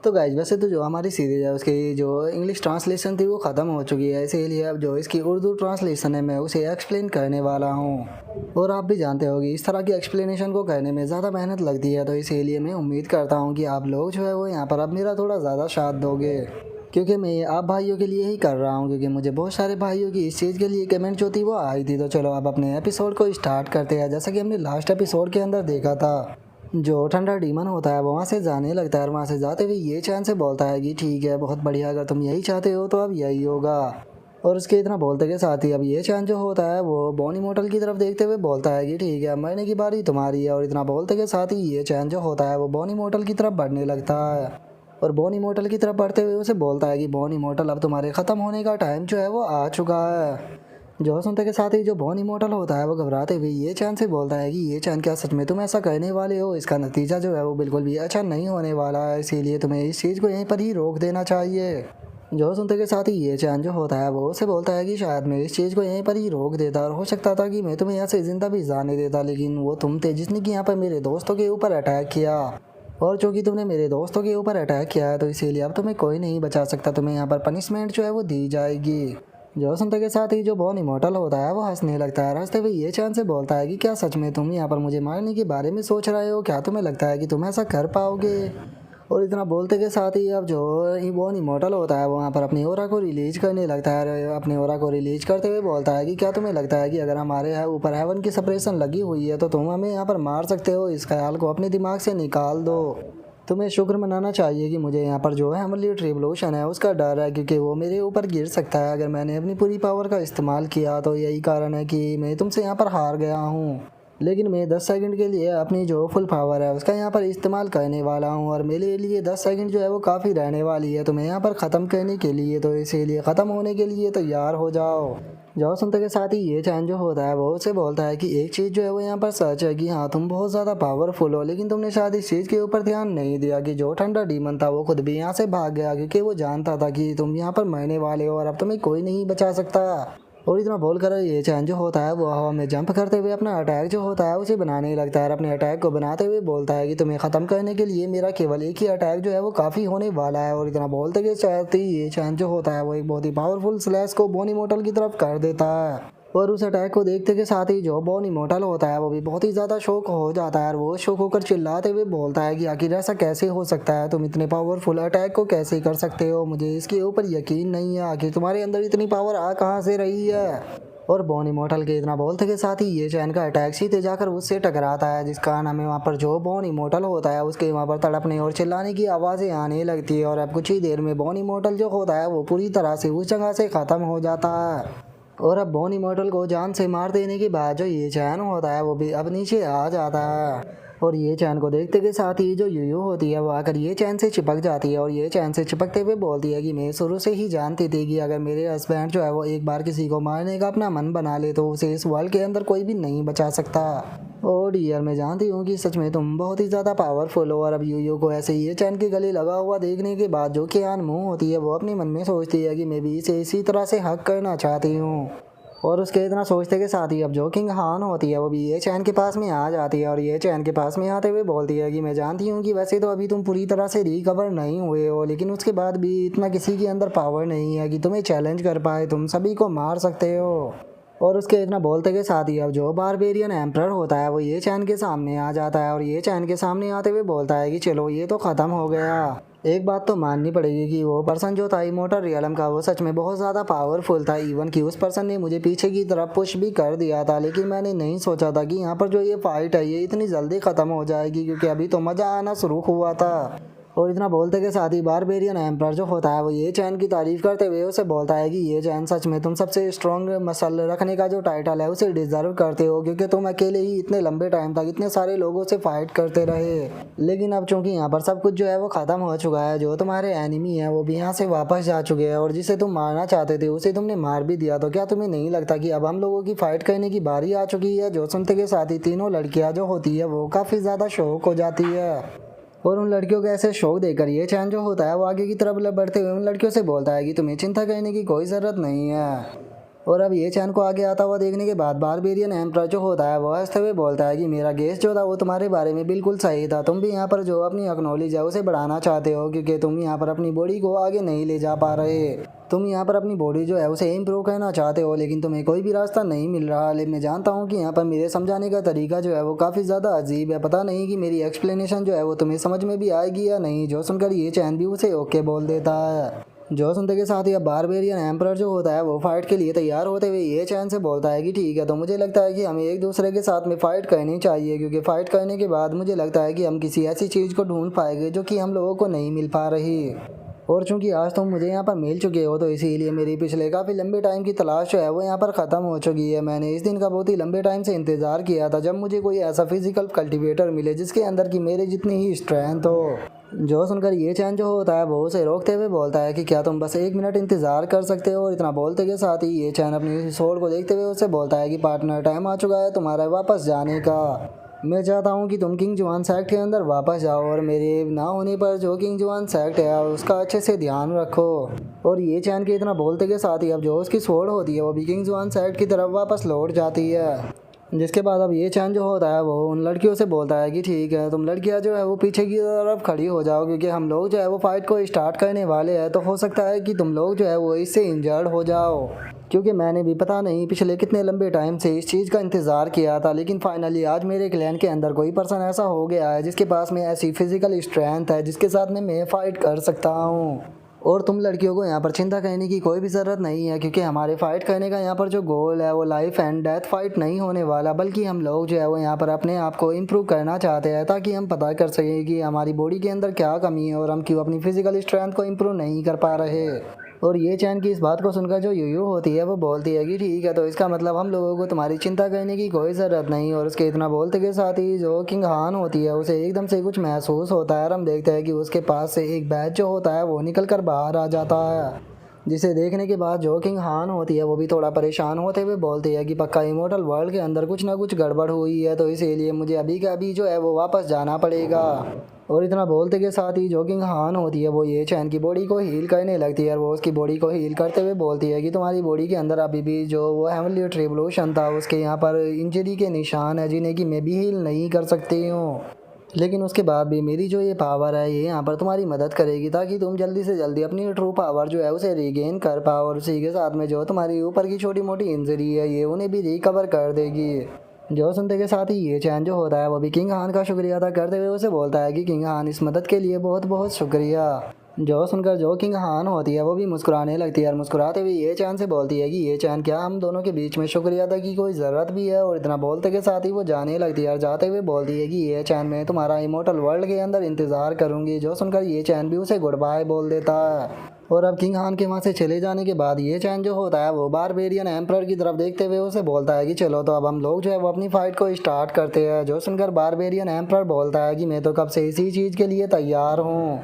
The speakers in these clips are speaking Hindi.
तो गाइज वैसे तो जो हमारी सीरीज है उसकी जो इंग्लिश ट्रांसलेशन थी वो ख़त्म हो चुकी है, इसीलिए अब जो इसकी उर्दू ट्रांसलेशन है मैं उसे एक्सप्लेन करने वाला हूँ। और आप भी जानते होगी इस तरह की एक्सप्लेनेशन को करने में ज़्यादा मेहनत लगती है, तो इसीलिए मैं उम्मीद करता हूँ कि आप लोग जो है वो यहाँ पर अब मेरा थोड़ा ज़्यादा साथ दोगे, क्योंकि मैं ये आप भाइयों के लिए ही कर रहा हूँ, क्योंकि मुझे बहुत सारे भाइयों की इस चीज़ के लिए कमेंट जो थी वो आई थी। तो चलो अब अपने एपिसोड को स्टार्ट करते हैं। जैसा कि हमने लास्ट एपिसोड के अंदर देखा था, जो ठंडा डीमन होता है वो वहाँ से जाने लगता है और वहाँ से जाते हुए ये चैन से बोलता है कि ठीक है बहुत बढ़िया, अगर तुम यही चाहते हो तो अब यही होगा। और उसके इतना बोलते के साथ ही अब ये चैन जो होता है वो बॉनी मोटल की तरफ देखते हुए बोलता है कि ठीक है मरने की बारी तुम्हारी है। और इतना बोलते के साथ ही ये चैन जो होता है वो बॉनी मोटल की तरफ बढ़ने लगता है और बॉनी मोटल की तरफ बढ़ते हुए उसे बोलता है कि बॉनी मोटल अब तुम्हारे ख़त्म होने का टाइम जो है वो आ चुका है। जो सुनते के साथ ही जो बॉनी इमोर्टल होता है वो घबराते हुए ये चैन से बोलता है कि ये चैन क्या सच में तुम ऐसा करने वाले हो? इसका नतीजा जो है वो बिल्कुल भी अच्छा नहीं होने वाला है, इसीलिए तुम्हें इस चीज़ को यहीं पर ही रोक देना चाहिए। जो सुनते के साथ ही ये चैन जो होता है वो उसे बोलता है कि शायद मैं इस चीज़ को यहीं पर ही रोक देता और हो सकता था कि मैं तुम्हें यहाँ से ज़िंदा भी जाने देता, लेकिन वो तुम थे जिसने कि यहाँ पर मेरे दोस्तों के ऊपर अटैक किया। और चूँकि तुमने मेरे दोस्तों के ऊपर अटैक किया है तो इसीलिए अब तुम्हें कोई नहीं बचा सकता, तुम्हें यहाँ पर पनिशमेंट जो है वो दी जाएगी। जो सुनते के साथ ही जो बॉन इमोर्टल होता है वो हंसने लगता है। हंसते हुए ये चैन से बोलता है कि क्या सच में तुम यहाँ पर मुझे मारने के बारे में सोच रहे हो? क्या तुम्हें लगता है कि तुम ऐसा कर पाओगे? और इतना बोलते के साथ ही अब जो बॉन इमोर्टल होता है वो वहाँ पर अपनी ओरा को रिलीज करने लगता है। अपनी ओरा को रिलीज करते हुए बोलता है कि क्या तुम्हें लगता है कि अगर हमारे ऊपर हेवन की सप्रेशन लगी हुई है तो तुम हमें यहाँ पर मार सकते हो? इस ख्याल को अपने दिमाग से निकाल दो। तुम्हें शुक्र मनाना चाहिए कि मुझे यहाँ पर जो है हमारे ट्रिब्यूलेशन है उसका डर है, क्योंकि वो मेरे ऊपर गिर सकता है अगर मैंने अपनी पूरी पावर का इस्तेमाल किया। तो यही कारण है कि मैं तुमसे यहाँ पर हार गया हूँ, लेकिन मैं 10 सेकंड के लिए अपनी जो फुल पावर है उसका यहाँ पर इस्तेमाल करने वाला हूँ और मेरे लिए 10 सेकंड जो है वो काफ़ी रहने वाली है तुम्हें यहाँ पर ख़त्म करने के लिए। तो इसीलिए ख़त्म होने के लिए तैयार हो जाओ। जो सुनते के साथ ही ये चैन जो होता है वो उसे बोलता है कि एक चीज़ जो है वो यहाँ पर सच है कि हाँ तुम बहुत ज़्यादा पावरफुल हो, लेकिन तुमने शायद इस चीज़ के ऊपर ध्यान नहीं दिया कि जो ठंडा डीमन था वो खुद भी यहाँ से भाग गया, क्योंकि वो जानता था कि तुम यहाँ पर मरने वाले हो और अब तुम्हें कोई नहीं बचा सकता। और इतना बोलकर ये चैन जो होता है वो हवा में जंप करते हुए अपना अटैक जो होता है उसे बनाने लगता है और अपने अटैक को बनाते हुए बोलता है कि तुम्हें ख़त्म करने के लिए मेरा केवल एक ही अटैक जो है वो काफ़ी होने वाला है। और इतना बोलते के साथ ही ये चैन जो होता है वो एक बहुत ही पावरफुल स्लैश को बॉनी मोटल की तरफ कर देता है। और उस अटैक को देखते के साथ ही जो बॉन इमोर्टल होता है वो भी बहुत ही ज़्यादा शौक हो जाता है और वो शौक होकर चिल्लाते हुए बोलता है कि आखिर ऐसा कैसे हो सकता है? तुम इतने पावरफुल अटैक को कैसे कर सकते हो? मुझे इसके ऊपर यकीन नहीं है, आखिर तुम्हारे अंदर इतनी पावर आ कहाँ से रही है? और बॉन इमोर्टल के इतना बोलते के साथ ही ये चैन का अटैक सीधे जाकर उससे टकराता है, जिस कारण हमें वहाँ पर जो बॉन इमोर्टल होता है उसके वहाँ पर तड़पने और चिल्लाने की आवाज़ें आने लगती है। और अब कुछ ही देर में बॉन इमोर्टल जो होता है वो पूरी तरह से उस जगह से ख़त्म हो जाता है। और अब बॉन इमोर्टल को जान से मार देने के बाद जो ये चैन होता है वो भी अब नीचे आ जाता है। और ये चैन को देखते के साथ ही जो यूयू होती है वो आकर ये चैन से चिपक जाती है और ये चैन से चिपकते हुए बोलती है कि मैं शुरू से ही जानती थी कि अगर मेरे हस्बैंड जो है वो एक बार किसी को मारने का अपना मन बना ले तो उसे इस वर्ल्ड के अंदर कोई भी नहीं बचा सकता। ओ डियर, मैं जानती हूँ कि सच में तुम बहुत ही ज़्यादा पावरफुल हो। और अब यूयू को ऐसे ये चैन के गले लगा हुआ देखने के बाद जो कि अनमुँह होती है वो अपने मन में सोचती है कि मैं भी इसे इसी तरह से हक करना चाहती हूँ। और उसके इतना सोचते के साथ ही अब जो किंग हान होती है वो भी ये चैन के पास में आ जाती है और ये चैन के पास में आते हुए बोलती है कि मैं जानती हूँ कि वैसे तो अभी तुम पूरी तरह से रिकवर नहीं हुए हो, लेकिन उसके बाद भी इतना किसी के अंदर पावर नहीं है कि तुम्हें चैलेंज कर पाए, तुम सभी को मार सकते हो। और उसके इतना बोलते के साथ ही अब जो बारबेरियन एम्परर होता है वो ये चैन के सामने आ जाता है और ये चैन के सामने आते हुए बोलता है कि चलो ये तो ख़त्म हो गया। एक बात तो माननी पड़ेगी कि वो पर्सन जो था इमोर्टल रियलम का वो सच में बहुत ज़्यादा पावरफुल था, इवन कि उस पर्सन ने मुझे पीछे की तरफ पुश भी कर दिया था, लेकिन मैंने नहीं सोचा था कि यहाँ पर जो ये फाइट है ये इतनी जल्दी ख़त्म हो जाएगी, क्योंकि अभी तो मज़ा आना शुरू हुआ था। और इतना बोलते के साथ ही बारबेरियन एम्परर जो होता है वो ये चैन की तारीफ करते हुए उसे बोलता है कि ये चैन सच में तुम सबसे स्ट्रॉन्ग मसल रखने का जो टाइटल है उसे डिजर्व करते हो, क्योंकि तुम अकेले ही इतने लंबे टाइम तक इतने सारे लोगों से फाइट करते रहे। लेकिन अब चूंकि यहाँ पर सब कुछ जो है वो ख़त्म हो चुका है, जो तुम्हारे एनिमी है वो भी यहाँ से वापस जा चुके हैं और जिसे तुम मारना चाहते थे उसे तुमने मार भी दिया, तो क्या तुम्हें नहीं लगता कि अब हम लोगों की फाइट करने की बारी आ चुकी है? जो सुनते के साथ ही तीनों लड़कियाँ जो होती है वो काफ़ी ज़्यादा शौक हो जाती है। और उन लड़कियों को ऐसे शौक देकर ये चैन जो होता है वो आगे की तरफ बढ़ते हुए उन लड़कियों से बोलता है कि तुम्हें चिंता करने की कोई ज़रूरत नहीं है। और अब ये चैन को आगे आता हुआ देखने के बाद बारबेरियन एम्परर जो होता है वो हंसते हुए बोलता है कि मेरा गेस जो था वो तुम्हारे बारे में बिल्कुल सही था। तुम भी यहाँ पर जो अपनी एक्नॉलेज है उसे बढ़ाना चाहते हो, क्योंकि तुम यहाँ पर अपनी बॉडी को आगे नहीं ले जा पा रहे। तुम यहाँ पर अपनी बॉडी जो है उसे इम्प्रूव करना चाहते हो, लेकिन तुम्हें कोई भी रास्ता नहीं मिल रहा। लेकिन मैं जानता हूँ कि यहाँ पर मेरे समझाने का तरीका जो है वो काफ़ी ज़्यादा अजीब है। पता नहीं कि मेरी एक्सप्लेनेशन जो है वो तुम्हें समझ में भी आएगी या नहीं। जो सुनकर ये चैन भी उसे ओके बोल देता है। जो सुनते के साथ ही अब बारबेरियन एम्परर जो होता है वो फाइट के लिए तैयार होते हुए ये चैन से बोलता है कि ठीक है, तो मुझे लगता है कि हमें एक दूसरे के साथ में फ़ाइट करनी चाहिए, क्योंकि फ़ाइट करने के बाद मुझे लगता है कि हम किसी ऐसी चीज़ को ढूंढ पाएंगे जो कि हम लोगों को नहीं मिल पा रही। और चूंकि आज तुम मुझे यहाँ पर मिल चुके हो, तो इसीलिए मेरी पिछले काफ़ी लंबे टाइम की तलाश जो है वो यहाँ पर ख़त्म हो चुकी है। मैंने इस दिन का बहुत ही लंबे टाइम से इंतज़ार किया था जब मुझे कोई ऐसा फिजिकल कल्टीवेटर मिले जिसके अंदर की मेरे जितनी ही स्ट्रेंथ हो। जो सुनकर ये चैन जो होता है वो उसे रोकते हुए बोलता है कि क्या तुम बस 1 मिनट इंतज़ार कर सकते हो। और इतना बोलते के साथ ही ये चैन अपनी स्वॉर्ड को देखते हुए उससे बोलता है कि पार्टनर, टाइम आ चुका है तुम्हारा वापस जाने का। मैं चाहता हूँ कि तुम किंग जुआन सेक्ट के अंदर वापस जाओ और मेरे ना होने पर जो किंग जुआन सेक्ट है उसका अच्छे से ध्यान रखो। और ये चैन के इतना बोलते के साथ ही अब जो उसकी स्वॉर्ड होती है वो भी किंग जुआन सेक्ट की तरफ वापस लौट जाती है। जिसके बाद अब ये चैन जो होता है वो उन लड़कियों से बोलता है कि ठीक है, तुम लड़कियां जो है वो पीछे की तरफ खड़ी हो जाओ, क्योंकि हम लोग जो है वो फाइट को स्टार्ट करने वाले हैं। तो हो सकता है कि तुम लोग जो है वो इससे इंजर्ड हो जाओ, क्योंकि मैंने भी पता नहीं पिछले कितने लंबे टाइम से इस चीज़ का इंतज़ार किया था। लेकिन फाइनली आज मेरे क्लैन के अंदर कोई पर्सन ऐसा हो गया है जिसके पास में ऐसी फिजिकल स्ट्रेंथ है जिसके साथ में मैं फ़ाइट कर सकता हूँ। और तुम लड़कियों को यहाँ पर चिंता करने की कोई भी ज़रूरत नहीं है, क्योंकि हमारे फाइट करने का यहाँ पर जो गोल है वो लाइफ एंड डेथ फाइट नहीं होने वाला, बल्कि हम लोग जो है वो यहाँ पर अपने आप को इम्प्रूव करना चाहते हैं ताकि हम पता कर सकें कि हमारी बॉडी के अंदर क्या कमी है और हम क्यों अपनी फिजिकल स्ट्रेंथ को इम्प्रूव नहीं कर पा रहे। और ये चैन की इस बात को सुनकर जो यूयू होती है वो बोलती है कि ठीक है, तो इसका मतलब हम लोगों को तुम्हारी चिंता करने की कोई ज़रूरत नहीं। और उसके इतना बोलते के साथ ही जो किंग हान होती है उसे एकदम से कुछ महसूस होता है और हम देखते हैं कि उसके पास से एक बैच जो होता है वो निकल कर बाहर आ जाता है, जिसे देखने के बाद जो किंग हान होती है वो भी थोड़ा परेशान होते हुए बोलती है कि पक्का इमोर्टल वर्ल्ड के अंदर कुछ ना कुछ गड़बड़ हुई है, तो इसीलिए मुझे अभी का अभी जो है वो वापस जाना पड़ेगा। और इतना बोलते के साथ ही जो किंग हान होती है वो ये चैन की बॉडी को हील करने लगती है और वो उसकी बॉडी को हील करते हुए बोलती है कि तुम्हारी बॉडी के अंदर अभी भी जो वो हेवनली ट्रिब्यूलेशन था उसके यहाँ पर इंजरी के निशान है जिन्हें कि मैं भी हील नहीं कर सकती हूँ। लेकिन उसके बाद भी मेरी जो ये पावर है ये यहाँ पर तुम्हारी मदद करेगी ताकि तुम जल्दी से जल्दी अपनी ट्रू पावर जो है उसे रिगेन कर पाओ। और उसी के साथ में जो तुम्हारी ऊपर की छोटी मोटी इंजरी है ये उन्हें भी रिकवर कर देगी। जो सुनते के साथ ही ये चैन जो होता है वो भी किंग हान का शुक्रिया अदा करते हुए उसे बोलता है कि किंग हान इस मदद के लिए बहुत बहुत शुक्रिया। जो सुनकर जो किंग हान होती है वो भी मुस्कुराने लगती है और मुस्कुराते हुए ये चैन से बोलती है कि ये चैन, क्या हम दोनों के बीच में शुक्रिया अदा की कोई ज़रूरत भी है। और इतना बोलते के साथ ही वो जाने लगती है और जाते हुए बोलती है कि ये चैन मैं तुम्हारा इमोर्टल वर्ल्ड के अंदर इंतज़ार करूँगी। जो सुनकर ये चैन भी उसे गुड बाय बोल देता है। और अब किंग हान के वहाँ से चले जाने के बाद ये चैन जो होता है वो बारबेरियन एम्परर की तरफ देखते हुए उसे बोलता है कि चलो तो अब हम लोग जो है वो अपनी फ़ाइट को स्टार्ट करते हैं। जो सुनकर बारबेरियन एम्परर बोलता है कि मैं तो कब से इसी चीज़ के लिए तैयार हूँ।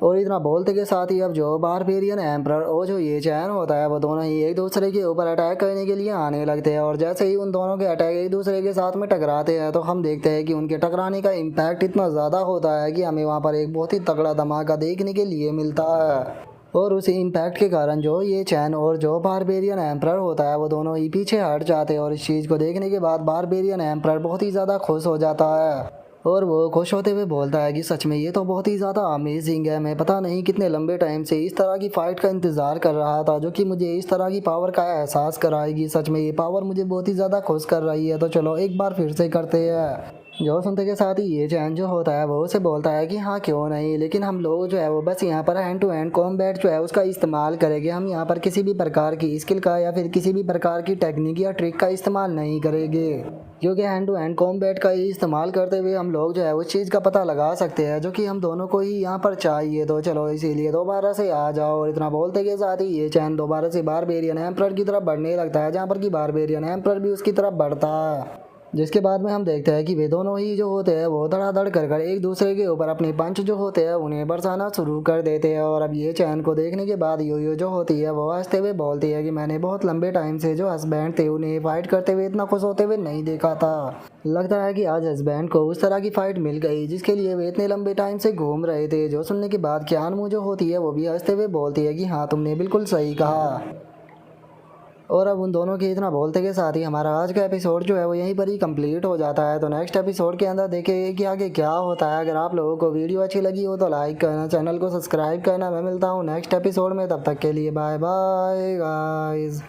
और इतना बोलते के साथ ही अब जो बारबेरियन एम्परर और जो ये चैन होता है वो दोनों ही एक दूसरे के ऊपर अटैक करने के लिए आने लगते हैं। और जैसे ही उन दोनों के अटैक एक दूसरे के साथ में टकराते हैं तो हम देखते हैं कि उनके टकराने का इम्पैक्ट इतना ज़्यादा होता है कि हमें वहाँ पर एक बहुत ही तगड़ा धमाका देखने के लिए मिलता है। और उसी इम्पैक्ट के कारण जो ये चैन और जो बारबेरियन एम्परर होता है वो दोनों ही पीछे हट जाते हैं। और इस चीज़ को देखने के बाद बारबेरियन एम्परर बहुत ही ज़्यादा खुश हो जाता है और वो खुश होते हुए बोलता है कि सच में ये तो बहुत ही ज़्यादा अमेजिंग है। मैं पता नहीं कितने लंबे टाइम से इस तरह की फ़ाइट का इंतज़ार कर रहा था जो कि मुझे इस तरह की पावर का एहसास कराएगी। सच में ये पावर मुझे बहुत ही ज़्यादा खुश कर रही है, तो चलो एक बार फिर से करते हैं। जो सुनते के साथ ही ये चैन जो होता है वो उसे बोलता है कि हाँ क्यों नहीं, लेकिन हम लोग जो है वो बस यहाँ पर हैंड टू हैंड कॉम्बैट जो है उसका इस्तेमाल करेंगे। हम यहाँ पर किसी भी प्रकार की स्किल का या फिर किसी भी प्रकार की टेक्निक या ट्रिक का इस्तेमाल नहीं करेंगे, क्योंकि हैंड टू हैंड कॉम्बैट का इस्तेमाल करते हुए हम लोग जो है उस चीज़ का पता लगा सकते हैं जो कि हम दोनों को ही यहाँ पर चाहिए। तो चलो इसीलिए दोबारा से आ जाओ। और इतना बोलते के साथ ही ये चैन दोबारा से बारबेरियन एम्परर की तरफ बढ़ने लगता है, जहाँ पर कि बारबेरियन एम्परर भी उसकी तरफ बढ़ता है। जिसके बाद में हम देखते हैं कि वे दोनों ही जो होते हैं वो धड़ाधड़ कर एक दूसरे के ऊपर अपने पंच जो होते हैं उन्हें बरसाना शुरू कर देते हैं। और अब ये चैन को देखने के बाद यो जो होती है वो हंसते हुए बोलती है कि मैंने बहुत लंबे टाइम से जो हस्बैंड थे उन्हें फाइट करते हुए इतना खुश होते हुए नहीं देखा था। लगता है कि आज हस्बैंड को उस तरह की फाइट मिल गई जिसके लिए वे इतने लंबे टाइम से घूम रहे थे। जो सुनने के बाद क्यानमू जो होती है वो भी हंसते हुए बोलती है कि हाँ तुमने बिल्कुल सही कहा। और अब उन दोनों के इतना बोलते के साथ ही हमारा आज का एपिसोड जो है वो यहीं पर ही कंप्लीट हो जाता है। तो नेक्स्ट एपिसोड के अंदर देखेंगे कि आगे क्या होता है। अगर आप लोगों को वीडियो अच्छी लगी हो तो लाइक करना, चैनल को सब्सक्राइब करना। मैं मिलता हूँ नेक्स्ट एपिसोड में, तब तक के लिए बाय बाय गाइस।